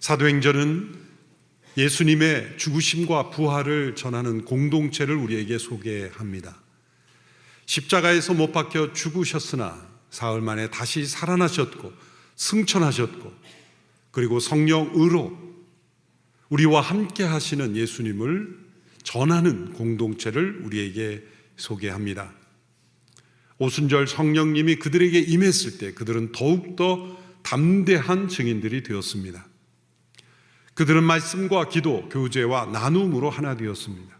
사도행전은 예수님의 죽으심과 부활을 전하는 공동체를 우리에게 소개합니다. 십자가에서 못 박혀 죽으셨으나 사흘 만에 다시 살아나셨고 승천하셨고 그리고 성령으로 우리와 함께 하시는 예수님을 전하는 공동체를 우리에게 소개합니다. 오순절 성령님이 그들에게 임했을 때 그들은 더욱더 담대한 증인들이 되었습니다. 그들은 말씀과 기도, 교제와 나눔으로 하나 되었습니다.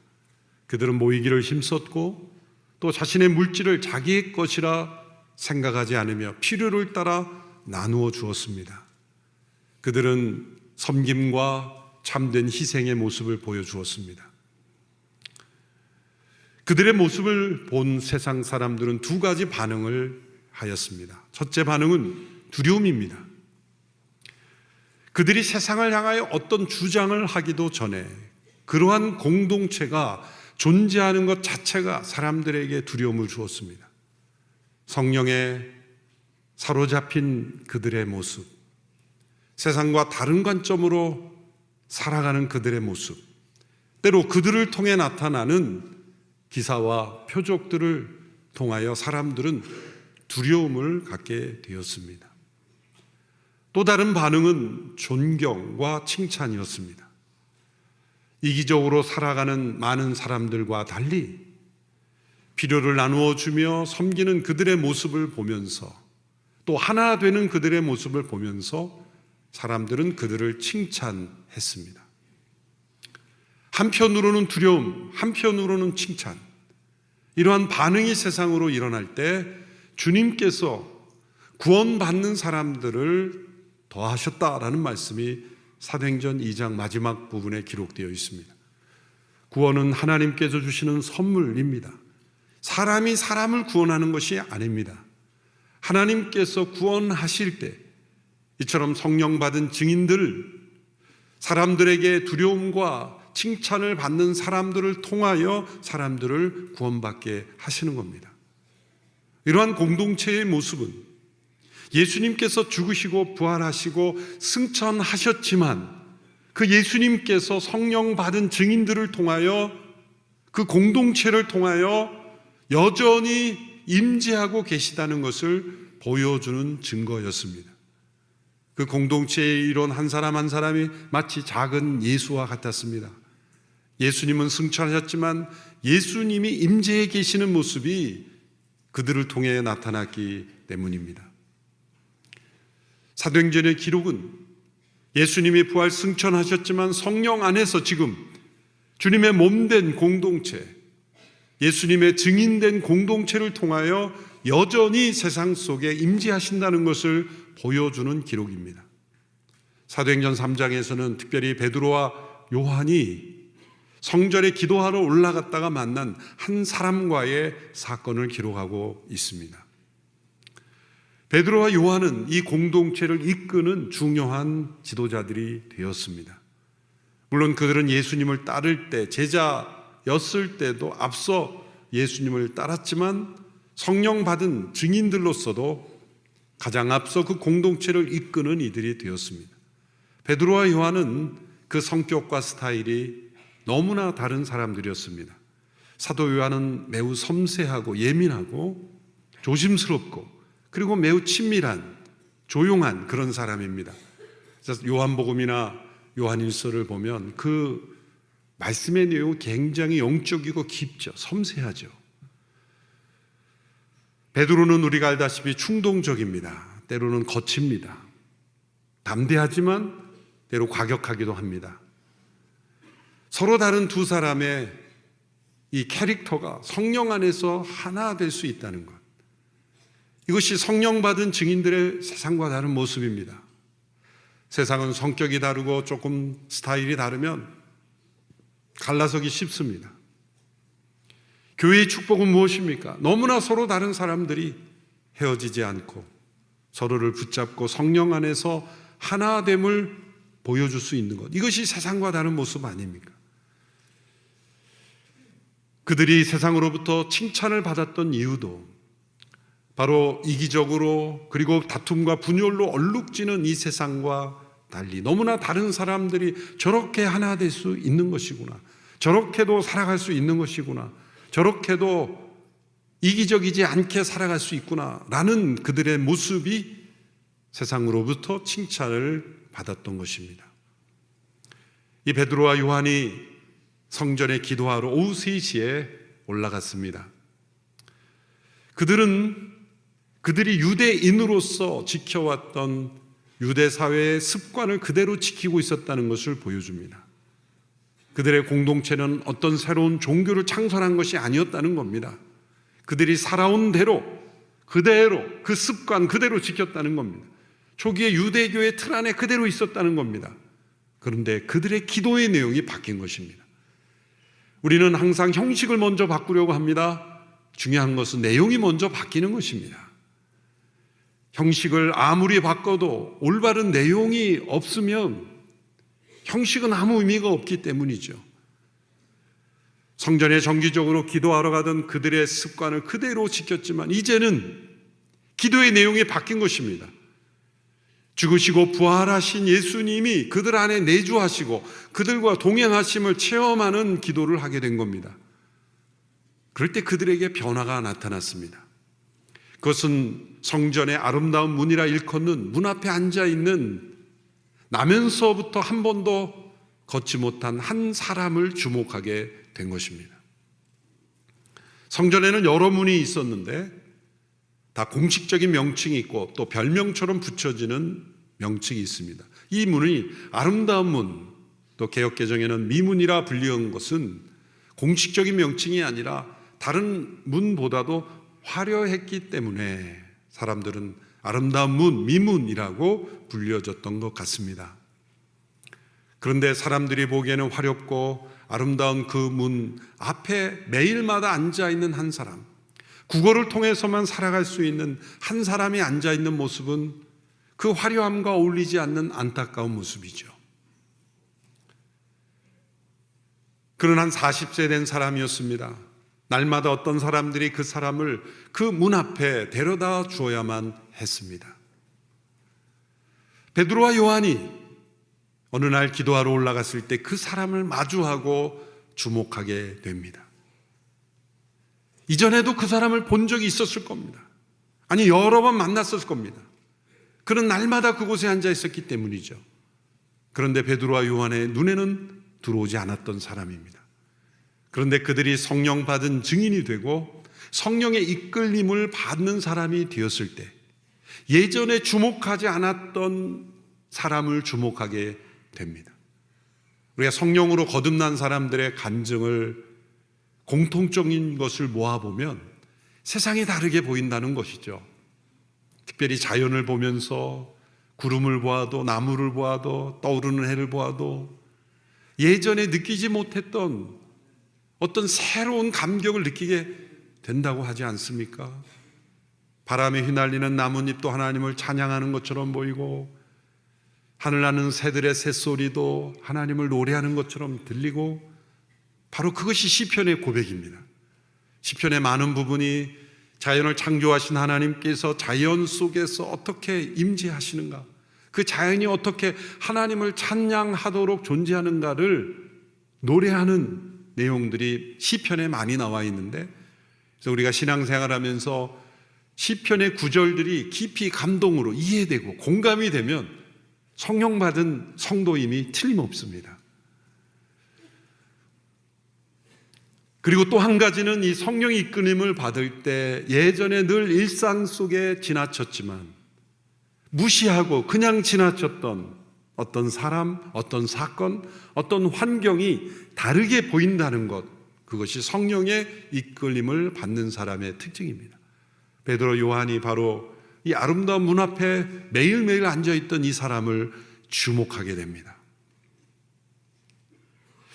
그들은 모이기를 힘썼고 또 자신의 물질을 자기의 것이라 생각하지 않으며 필요를 따라 나누어 주었습니다. 그들은 섬김과 참된 희생의 모습을 보여주었습니다. 그들의 모습을 본 세상 사람들은 두 가지 반응을 하였습니다. 첫째 반응은 두려움입니다. 그들이 세상을 향하여 어떤 주장을 하기도 전에 그러한 공동체가 존재하는 것 자체가 사람들에게 두려움을 주었습니다. 성령에 사로잡힌 그들의 모습, 세상과 다른 관점으로 살아가는 그들의 모습, 때로 그들을 통해 나타나는 기사와 표적들을 통하여 사람들은 두려움을 갖게 되었습니다. 또 다른 반응은 존경과 칭찬이었습니다. 이기적으로 살아가는 많은 사람들과 달리 필요를 나누어 주며 섬기는 그들의 모습을 보면서 또 하나 되는 그들의 모습을 보면서 사람들은 그들을 칭찬했습니다. 한편으로는 두려움, 한편으로는 칭찬. 이러한 반응이 세상으로 일어날 때 주님께서 구원받는 사람들을 더하셨다라는 말씀이 사도행전 2장 마지막 부분에 기록되어 있습니다. 구원은 하나님께서 주시는 선물입니다. 사람이 사람을 구원하는 것이 아닙니다. 하나님께서 구원하실 때 이처럼 성령 받은 증인들, 사람들에게 두려움과 칭찬을 받는 사람들을 통하여 사람들을 구원받게 하시는 겁니다. 이러한 공동체의 모습은 예수님께서 죽으시고 부활하시고 승천하셨지만 그 예수님께서 성령 받은 증인들을 통하여 그 공동체를 통하여 여전히 임재하고 계시다는 것을 보여주는 증거였습니다. 그 공동체의 일원 한 사람 한 사람이 마치 작은 예수와 같았습니다. 예수님은 승천하셨지만 예수님이 임재해 계시는 모습이 그들을 통해 나타났기 때문입니다. 사도행전의 기록은 예수님이 부활 승천하셨지만 성령 안에서 지금 주님의 몸된 공동체, 예수님의 증인된 공동체를 통하여 여전히 세상 속에 임재하신다는 것을 보여주는 기록입니다. 사도행전 3장에서는 특별히 베드로와 요한이 성전에 기도하러 올라갔다가 만난 한 사람과의 사건을 기록하고 있습니다. 베드로와 요한은 이 공동체를 이끄는 중요한 지도자들이 되었습니다. 물론 그들은 예수님을 따를 때, 제자였을 때도 앞서 예수님을 따랐지만 성령 받은 증인들로서도 가장 앞서 그 공동체를 이끄는 이들이 되었습니다. 베드로와 요한은 그 성격과 스타일이 너무나 다른 사람들이었습니다. 사도 요한은 매우 섬세하고 예민하고 조심스럽고 그리고 매우 친밀한 조용한 그런 사람입니다. 그래서 요한복음이나 요한일서를 보면 그 말씀의 내용이 굉장히 영적이고 깊죠. 섬세하죠. 베드로는 우리가 알다시피 충동적입니다. 때로는 거칩니다. 담대하지만 때로 과격하기도 합니다. 서로 다른 두 사람의 이 캐릭터가 성령 안에서 하나 될 수 있다는 것, 이것이 성령 받은 증인들의 세상과 다른 모습입니다. 세상은 성격이 다르고 조금 스타일이 다르면 갈라서기 쉽습니다. 교회의 축복은 무엇입니까? 너무나 서로 다른 사람들이 헤어지지 않고 서로를 붙잡고 성령 안에서 하나됨을 보여줄 수 있는 것, 이것이 세상과 다른 모습 아닙니까? 그들이 세상으로부터 칭찬을 받았던 이유도 바로 이기적으로 그리고 다툼과 분열로 얼룩지는 이 세상과 달리 너무나 다른 사람들이 저렇게 하나 될 수 있는 것이구나, 저렇게도 살아갈 수 있는 것이구나, 저렇게도 이기적이지 않게 살아갈 수 있구나 라는 그들의 모습이 세상으로부터 칭찬을 받았던 것입니다. 이 베드로와 요한이 성전에 기도하러 오후 3시에 올라갔습니다. 그들이 유대인으로서 지켜왔던 유대 사회의 습관을 그대로 지키고 있었다는 것을 보여줍니다. 그들의 공동체는 어떤 새로운 종교를 창설한 것이 아니었다는 겁니다. 그들이 살아온 대로 그대로 그 습관 그대로 지켰다는 겁니다. 초기에 유대교의 틀 안에 그대로 있었다는 겁니다. 그런데 그들의 기도의 내용이 바뀐 것입니다. 우리는 항상 형식을 먼저 바꾸려고 합니다. 중요한 것은 내용이 먼저 바뀌는 것입니다. 형식을 아무리 바꿔도 올바른 내용이 없으면 형식은 아무 의미가 없기 때문이죠. 성전에 정기적으로 기도하러 가던 그들의 습관을 그대로 지켰지만 이제는 기도의 내용이 바뀐 것입니다. 죽으시고 부활하신 예수님이 그들 안에 내주하시고 그들과 동행하심을 체험하는 기도를 하게 된 겁니다. 그럴 때 그들에게 변화가 나타났습니다. 그것은 성전의 아름다운 문이라 일컫는 문 앞에 앉아있는 나면서부터 한 번도 걷지 못한 한 사람을 주목하게 된 것입니다. 성전에는 여러 문이 있었는데 다 공식적인 명칭이 있고 또 별명처럼 붙여지는 명칭이 있습니다. 이 문이 아름다운 문, 또 개역개정에는 미문이라 불리는 것은 공식적인 명칭이 아니라 다른 문보다도 화려했기 때문에 사람들은 아름다운 문, 미문이라고 불려졌던 것 같습니다. 그런데 사람들이 보기에는 화렵고 아름다운 그 문 앞에 매일마다 앉아있는 한 사람, 국어를 통해서만 살아갈 수 있는 한 사람이 앉아있는 모습은 그 화려함과 어울리지 않는 안타까운 모습이죠. 그는 한 40세 된 사람이었습니다. 날마다 어떤 사람들이 그 사람을 그 문 앞에 데려다 주어야만 했습니다. 베드로와 요한이 어느 날 기도하러 올라갔을 때 그 사람을 마주하고 주목하게 됩니다. 이전에도 그 사람을 본 적이 있었을 겁니다. 아니, 여러 번 만났을 겁니다. 그는 날마다 그곳에 앉아 있었기 때문이죠. 그런데 베드로와 요한의 눈에는 들어오지 않았던 사람입니다. 그런데 그들이 성령 받은 증인이 되고 성령의 이끌림을 받는 사람이 되었을 때 예전에 주목하지 않았던 사람을 주목하게 됩니다. 우리가 성령으로 거듭난 사람들의 간증을 공통적인 것을 모아보면 세상이 다르게 보인다는 것이죠. 특별히 자연을 보면서 구름을 보아도 나무를 보아도 떠오르는 해를 보아도 예전에 느끼지 못했던 어떤 새로운 감격을 느끼게 된다고 하지 않습니까? 바람에 휘날리는 나뭇잎도 하나님을 찬양하는 것처럼 보이고 하늘 나는 새들의 새소리도 하나님을 노래하는 것처럼 들리고 바로 그것이 시편의 고백입니다. 시편의 많은 부분이 자연을 창조하신 하나님께서 자연 속에서 어떻게 임재하시는가, 그 자연이 어떻게 하나님을 찬양하도록 존재하는가를 노래하는 내용들이 시편에 많이 나와 있는데, 그래서 우리가 신앙생활하면서 시편의 구절들이 깊이 감동으로 이해되고 공감이 되면 성령 받은 성도임이 틀림없습니다. 그리고 또 한 가지는 이 성령의 이끌림을 받을 때 예전에 늘 일상 속에 지나쳤지만 무시하고 그냥 지나쳤던 어떤 사람, 어떤 사건, 어떤 환경이 다르게 보인다는 것, 그것이 성령의 이끌림을 받는 사람의 특징입니다. 베드로, 요한이 바로 이 아름다운 문 앞에 매일매일 앉아있던 이 사람을 주목하게 됩니다.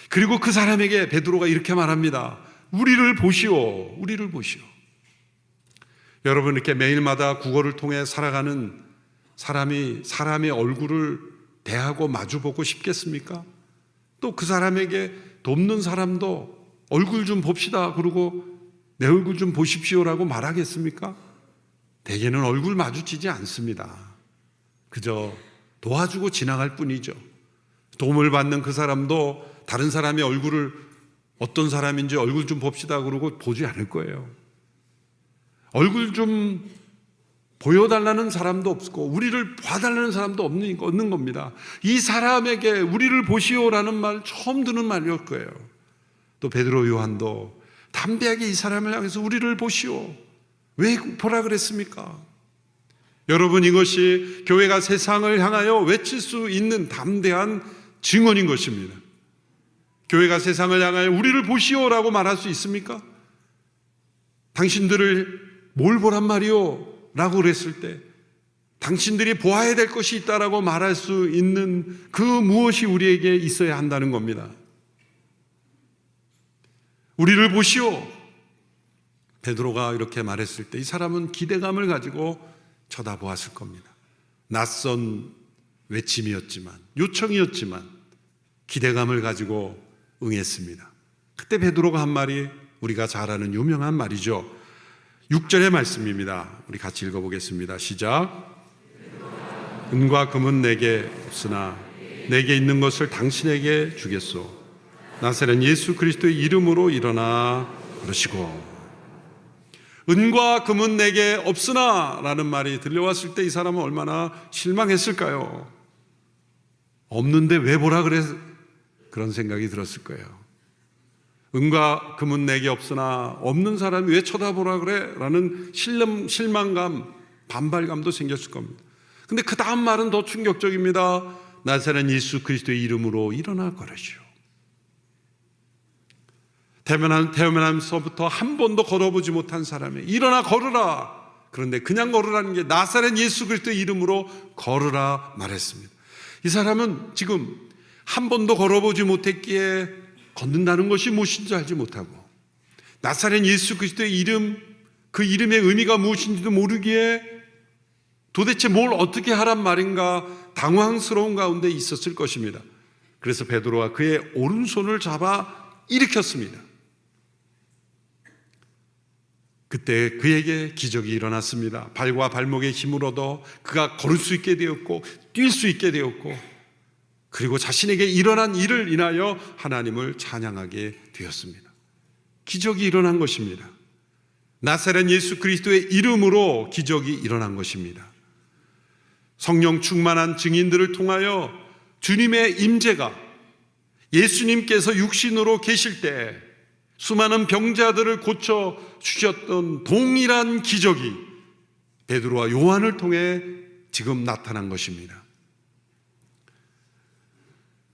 그리고 그 사람에게 베드로가 이렇게 말합니다. 우리를 보시오, 우리를 보시오. 여러분, 이렇게 매일마다 국어를 통해 살아가는 사람이 사람의 얼굴을 대하고 마주보고 싶겠습니까? 또 그 사람에게 돕는 사람도 얼굴 좀 봅시다 그러고 내 얼굴 좀 보십시오라고 말하겠습니까? 대개는 얼굴 마주치지 않습니다. 그저 도와주고 지나갈 뿐이죠. 도움을 받는 그 사람도 다른 사람의 얼굴을 어떤 사람인지 얼굴 좀 봅시다 그러고 보지 않을 거예요. 얼굴 좀 보여달라는 사람도 없고 우리를 봐달라는 사람도 없는 겁니다. 이 사람에게 우리를 보시오라는 말 처음 듣는 말일 거예요. 또 베드로 요한도 담대하게 이 사람을 향해서 우리를 보시오. 왜 보라 그랬습니까? 여러분, 이것이 교회가 세상을 향하여 외칠 수 있는 담대한 증언인 것입니다. 교회가 세상을 향하여 우리를 보시오라고 말할 수 있습니까? 당신들을 뭘 보란 말이오? 라고 그랬을 때 당신들이 보아야 될 것이 있다라고 말할 수 있는 그 무엇이 우리에게 있어야 한다는 겁니다. 우리를 보시오. 베드로가 이렇게 말했을 때 이 사람은 기대감을 가지고 쳐다보았을 겁니다. 낯선 외침이었지만, 요청이었지만 기대감을 가지고 응했습니다. 그때 베드로가 한 말이 우리가 잘 아는 유명한 말이죠. 6절의 말씀입니다. 우리 같이 읽어보겠습니다. 시작. 은과 금은 내게 없으나 내게 있는 것을 당신에게 주겠소. 나사렛 예수 그리스도의 이름으로 일어나 그러시고. 은과 금은 내게 없으나 라는 말이 들려왔을 때 이 사람은 얼마나 실망했을까요? 없는데 왜 보라 그래? 그런 생각이 들었을 거예요. 은과 금은 내게 없으나 없는 사람이 왜 쳐다보라 그래? 라는 실망감, 반발감도 생겼을 겁니다. 근데 그 다음 말은 더 충격적입니다. 나사렛 예수 그리스도의 이름으로 일어나 걸으시오. 태어나면서부터 한 번도 걸어보지 못한 사람이 일어나 걸으라. 그런데 그냥 걸으라는 게 나사렛 예수 그리스도의 이름으로 걸으라 말했습니다. 이 사람은 지금 한 번도 걸어보지 못했기에 걷는다는 것이 무엇인지 알지 못하고 나사렛 예수 그리스도의 이름, 그 이름의 의미가 무엇인지도 모르기에 도대체 뭘 어떻게 하란 말인가 당황스러운 가운데 있었을 것입니다. 그래서 베드로가 그의 오른손을 잡아 일으켰습니다. 그때 그에게 기적이 일어났습니다. 발과 발목의 힘을 얻어 그가 걸을 수 있게 되었고 뛸 수 있게 되었고 그리고 자신에게 일어난 일을 인하여 하나님을 찬양하게 되었습니다. 기적이 일어난 것입니다. 나사렛 예수 그리스도의 이름으로 기적이 일어난 것입니다. 성령 충만한 증인들을 통하여 주님의 임재가 예수님께서 육신으로 계실 때 수많은 병자들을 고쳐 주셨던 동일한 기적이 베드로와 요한을 통해 지금 나타난 것입니다.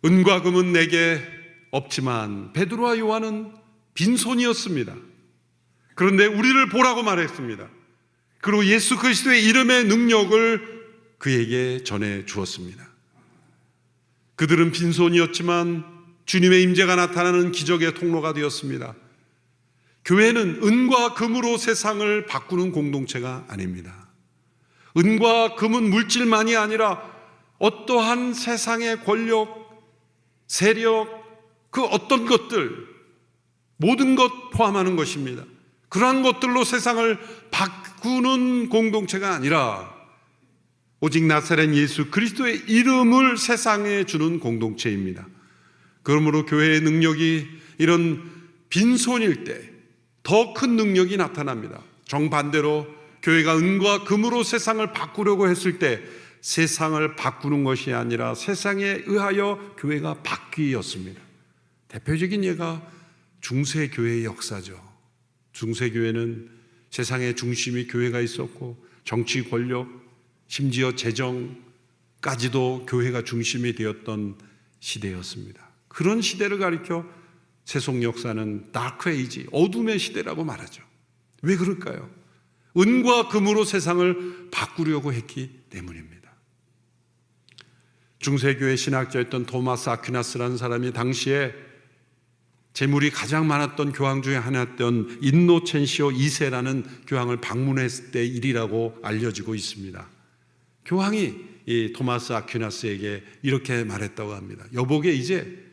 은과 금은 내게 없지만 베드로와 요한은 빈손이었습니다. 그런데 우리를 보라고 말했습니다. 그리고 예수 그리스도의 이름의 능력을 그에게 전해 주었습니다. 그들은 빈손이었지만 주님의 임재가 나타나는 기적의 통로가 되었습니다. 교회는 은과 금으로 세상을 바꾸는 공동체가 아닙니다. 은과 금은 물질만이 아니라 어떠한 세상의 권력, 세력, 그 어떤 것들, 모든 것 포함하는 것입니다. 그러한 것들로 세상을 바꾸는 공동체가 아니라 오직 나사렛 예수 그리스도의 이름을 세상에 주는 공동체입니다. 그러므로 교회의 능력이 이런 빈손일 때 더 큰 능력이 나타납니다. 정반대로 교회가 은과 금으로 세상을 바꾸려고 했을 때 세상을 바꾸는 것이 아니라 세상에 의하여 교회가 바뀌었습니다. 대표적인 예가 중세교회의 역사죠. 중세교회는 세상의 중심이 교회가 있었고 정치 권력, 심지어 재정까지도 교회가 중심이 되었던 시대였습니다. 그런 시대를 가리켜 세속 역사는 다크 에이지, 어둠의 시대라고 말하죠. 왜 그럴까요? 은과 금으로 세상을 바꾸려고 했기 때문입니다. 중세교회 신학자였던 토마스 아퀴나스라는 사람이 당시에 재물이 가장 많았던 교황 중에 하나였던 인노첸시오 2세라는 교황을 방문했을 때 일이라고 알려지고 있습니다. 교황이 이 토마스 아퀴나스에게 이렇게 말했다고 합니다. 여보게, 이제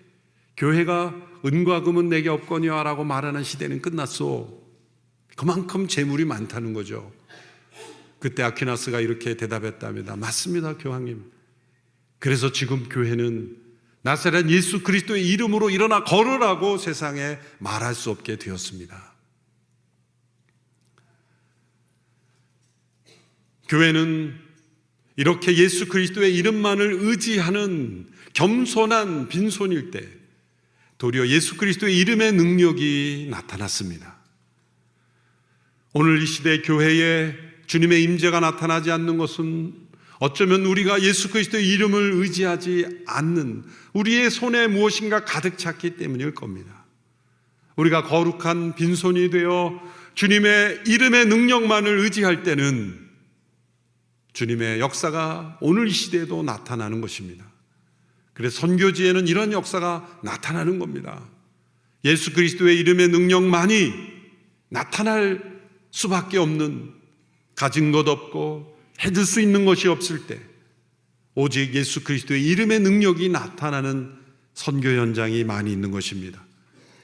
교회가 은과 금은 내게 없거니와 라고 말하는 시대는 끝났소. 그만큼 재물이 많다는 거죠. 그때 아퀴나스가 이렇게 대답했답니다. 맞습니다, 교황님. 그래서 지금 교회는 나사렛 예수 그리스도의 이름으로 일어나 걸으라고 세상에 말할 수 없게 되었습니다. 교회는 이렇게 예수 그리스도의 이름만을 의지하는 겸손한 빈손일 때 도리어 예수 그리스도의 이름의 능력이 나타났습니다. 오늘 이 시대 교회에 주님의 임재가 나타나지 않는 것은 어쩌면 우리가 예수 그리스도의 이름을 의지하지 않는 우리의 손에 무엇인가 가득 찼기 때문일 겁니다. 우리가 거룩한 빈손이 되어 주님의 이름의 능력만을 의지할 때는 주님의 역사가 오늘 이 시대에도 나타나는 것입니다. 그래서 선교지에는 이런 역사가 나타나는 겁니다. 예수 그리스도의 이름의 능력만이 나타날 수밖에 없는, 가진 것 없고 해줄 수 있는 것이 없을 때 오직 예수 그리스도의 이름의 능력이 나타나는 선교 현장이 많이 있는 것입니다.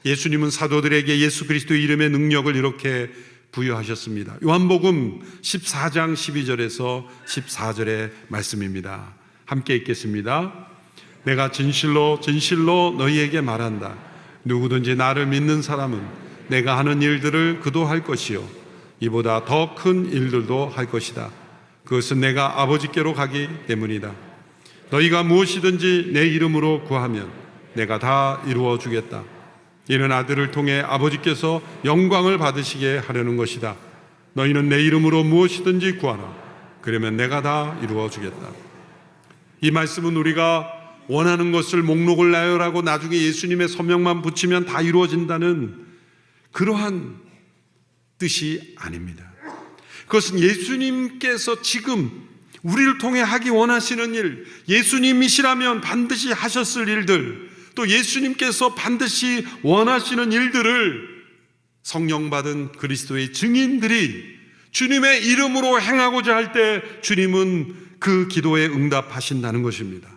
예수님은 사도들에게 예수 그리스도의 이름의 능력을 이렇게 부여하셨습니다. 요한복음 14장 12절에서 14절의 말씀입니다. 함께 읽겠습니다. 내가 진실로 진실로 너희에게 말한다. 누구든지 나를 믿는 사람은 내가 하는 일들을 그도 할 것이요 이보다 더 큰 일들도 할 것이다. 그것은 내가 아버지께로 가기 때문이다. 너희가 무엇이든지 내 이름으로 구하면 내가 다 이루어 주겠다. 이는 아들을 통해 아버지께서 영광을 받으시게 하려는 것이다. 너희는 내 이름으로 무엇이든지 구하라. 그러면 내가 다 이루어 주겠다. 이 말씀은 우리가 원하는 것을 목록을 나열하고 나중에 예수님의 서명만 붙이면 다 이루어진다는 그러한 뜻이 아닙니다. 그것은 예수님께서 지금 우리를 통해 하기 원하시는 일, 예수님이시라면 반드시 하셨을 일들, 또 예수님께서 반드시 원하시는 일들을 성령 받은 그리스도의 증인들이 주님의 이름으로 행하고자 할 때 주님은 그 기도에 응답하신다는 것입니다.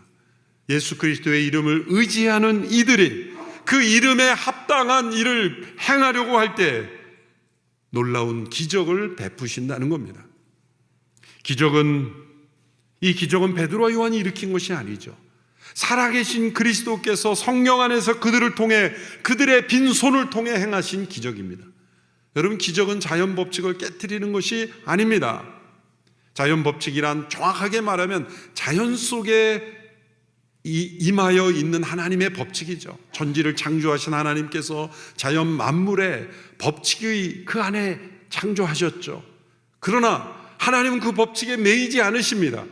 예수 그리스도의 이름을 의지하는 이들이 그 이름에 합당한 일을 행하려고 할 때 놀라운 기적을 베푸신다는 겁니다. 이 기적은 베드로와 요한이 일으킨 것이 아니죠. 살아계신 그리스도께서 성령 안에서 그들을 통해 그들의 빈손을 통해 행하신 기적입니다. 여러분, 기적은 자연 법칙을 깨트리는 것이 아닙니다. 자연 법칙이란 정확하게 말하면 자연 속에 임하여 있는 하나님의 법칙이죠. 천지를 창조하신 하나님께서 자연 만물의 법칙의 그 안에 창조하셨죠. 그러나 하나님은 그 법칙에 매이지 않으십니다.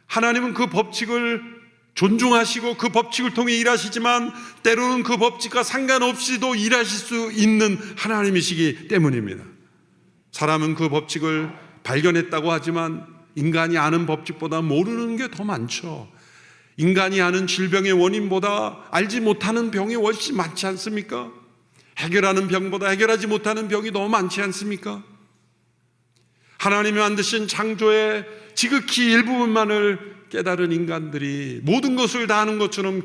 하나님은 그 법칙을 존중하시고 그 법칙을 통해 일하시지만 때로는 그 법칙과 상관없이도 일하실 수 있는 하나님이시기 때문입니다. 사람은 그 법칙을 발견했다고 하지만 인간이 아는 법칙보다 모르는 게 더 많죠. 인간이 아는 질병의 원인보다 알지 못하는 병이 훨씬 많지 않습니까? 해결하는 병보다 해결하지 못하는 병이 너무 많지 않습니까? 하나님이 만드신 창조의 지극히 일부분만을 깨달은 인간들이 모든 것을 다 아는 것처럼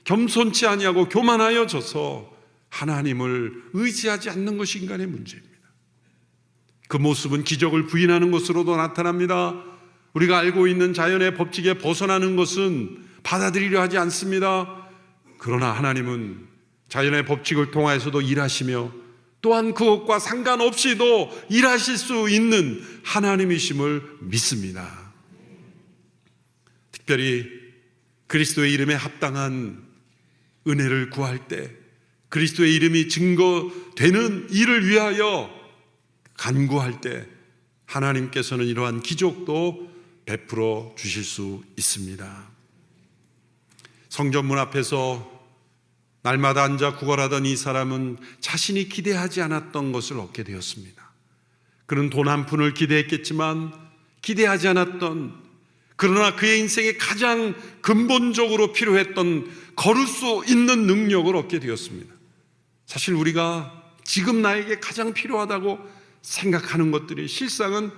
겸손치 아니하고 교만하여져서 하나님을 의지하지 않는 것이 인간의 문제입니다. 그 모습은 기적을 부인하는 것으로도 나타납니다. 우리가 알고 있는 자연의 법칙에 벗어나는 것은 받아들이려 하지 않습니다. 그러나 하나님은 자연의 법칙을 통하여서도 일하시며 또한 그것과 상관없이도 일하실 수 있는 하나님이심을 믿습니다. 특별히 그리스도의 이름에 합당한 은혜를 구할 때 그리스도의 이름이 증거되는 일을 위하여 간구할 때 하나님께서는 이러한 기적도 베풀어 주실 수 있습니다. 성전문 앞에서 날마다 앉아 구걸하던 이 사람은 자신이 기대하지 않았던 것을 얻게 되었습니다. 그는 돈 한 푼을 기대했겠지만 기대하지 않았던, 그러나 그의 인생에 가장 근본적으로 필요했던 걸을 수 있는 능력을 얻게 되었습니다. 사실 우리가 지금 나에게 가장 필요하다고 생각하는 것들이 실상은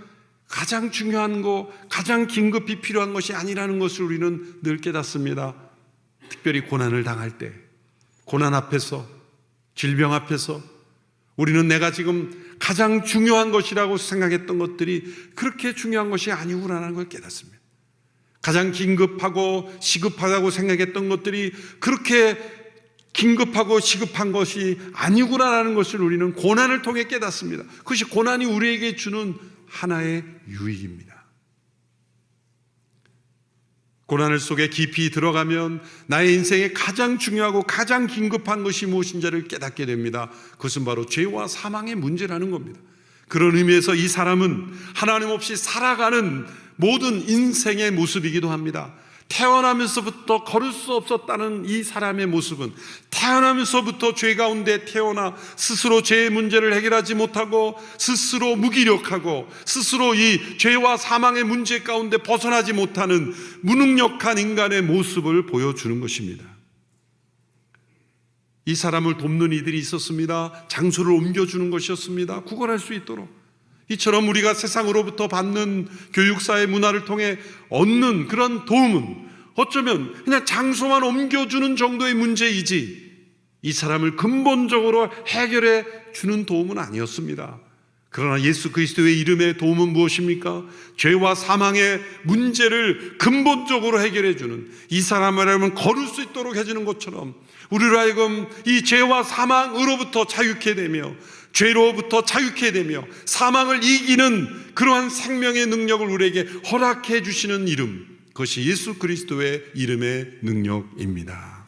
가장 중요한 거, 가장 긴급히 필요한 것이 아니라는 것을 우리는 늘 깨닫습니다. 특별히 고난을 당할 때, 고난 앞에서, 질병 앞에서 우리는 내가 지금 가장 중요한 것이라고 생각했던 것들이 그렇게 중요한 것이 아니구나라는 걸 깨닫습니다. 가장 긴급하고 시급하다고 생각했던 것들이 그렇게 긴급하고 시급한 것이 아니구나라는 것을 우리는 고난을 통해 깨닫습니다. 그것이 고난이 우리에게 주는 하나의 유익입니다. 고난을 속에 깊이 들어가면 나의 인생에 가장 중요하고 가장 긴급한 것이 무엇인지를 깨닫게 됩니다. 그것은 바로 죄와 사망의 문제라는 겁니다. 그런 의미에서 이 사람은 하나님 없이 살아가는 모든 인생의 모습이기도 합니다. 태어나면서부터 걸을 수 없었다는 이 사람의 모습은 태어나면서부터 죄 가운데 태어나 스스로 죄의 문제를 해결하지 못하고 스스로 무기력하고 스스로 이 죄와 사망의 문제 가운데 벗어나지 못하는 무능력한 인간의 모습을 보여주는 것입니다. 이 사람을 돕는 이들이 있었습니다. 장소를 옮겨주는 것이었습니다. 구걸할 수 있도록. 이처럼 우리가 세상으로부터 받는 교육사의 문화를 통해 얻는 그런 도움은 어쩌면 그냥 장소만 옮겨주는 정도의 문제이지 이 사람을 근본적으로 해결해 주는 도움은 아니었습니다. 그러나 예수 그리스도의 이름의 도움은 무엇입니까? 죄와 사망의 문제를 근본적으로 해결해 주는, 이 사람을 하여금 걸을 수 있도록 해주는 것처럼 우리로 하여금 이 죄와 사망으로부터 자유케 되며 죄로부터 자유케 되며 사망을 이기는 그러한 생명의 능력을 우리에게 허락해 주시는 이름, 그것이 예수 그리스도의 이름의 능력입니다.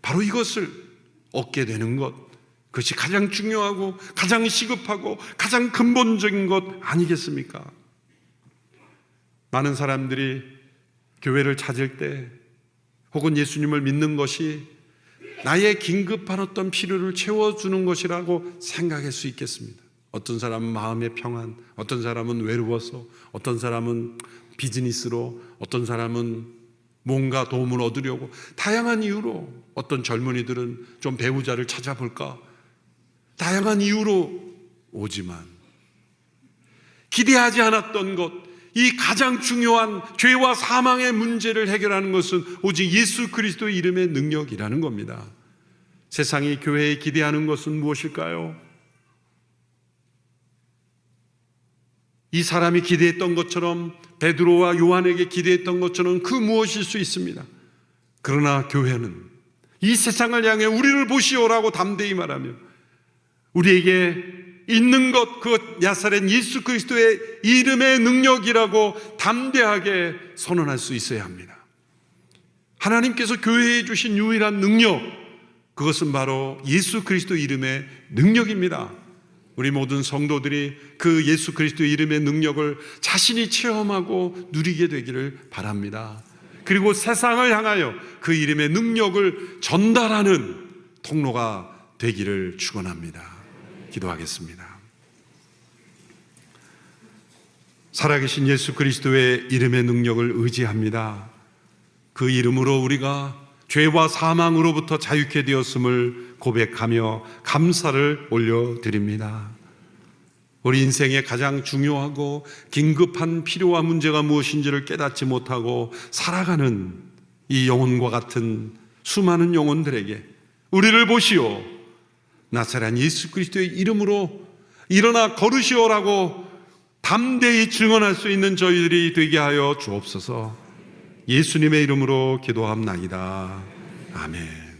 바로 이것을 얻게 되는 것, 그것이 가장 중요하고 가장 시급하고 가장 근본적인 것 아니겠습니까? 많은 사람들이 교회를 찾을 때 혹은 예수님을 믿는 것이 나의 긴급한 어떤 필요를 채워주는 것이라고 생각할 수 있겠습니다. 어떤 사람은 마음의 평안, 어떤 사람은 외로워서, 어떤 사람은 비즈니스로, 어떤 사람은 뭔가 도움을 얻으려고 다양한 이유로, 어떤 젊은이들은 좀 배우자를 찾아볼까, 다양한 이유로 오지만 기대하지 않았던 것, 이 가장 중요한 죄와 사망의 문제를 해결하는 것은 오직 예수 그리스도의 이름의 능력이라는 겁니다. 세상이 교회에 기대하는 것은 무엇일까요? 이 사람이 기대했던 것처럼, 베드로와 요한에게 기대했던 것처럼 그 무엇일 수 있습니다. 그러나 교회는 이 세상을 향해 우리를 보시오라고 담대히 말하며 우리에게 있는 것, 그 나사렛 예수 그리스도의 이름의 능력이라고 담대하게 선언할 수 있어야 합니다. 하나님께서 교회에 주신 유일한 능력, 그것은 바로 예수 그리스도 이름의 능력입니다. 우리 모든 성도들이 그 예수 그리스도 이름의 능력을 자신이 체험하고 누리게 되기를 바랍니다. 그리고 세상을 향하여 그 이름의 능력을 전달하는 통로가 되기를 축원합니다. 기도하겠습니다. 살아계신 예수 그리스도의 이름의 능력을 의지합니다. 그 이름으로 우리가 죄와 사망으로부터 자유케 되었음을 고백하며 감사를 올려드립니다. 우리 인생의 가장 중요하고 긴급한 필요와 문제가 무엇인지를 깨닫지 못하고 살아가는 이 영혼과 같은 수많은 영혼들에게 우리를 보시오, 나사렛 예수 그리스도의 이름으로 일어나 걸으시오라고 담대히 증언할 수 있는 저희들이 되게 하여 주옵소서. 예수님의 이름으로 기도합나이다. 아멘.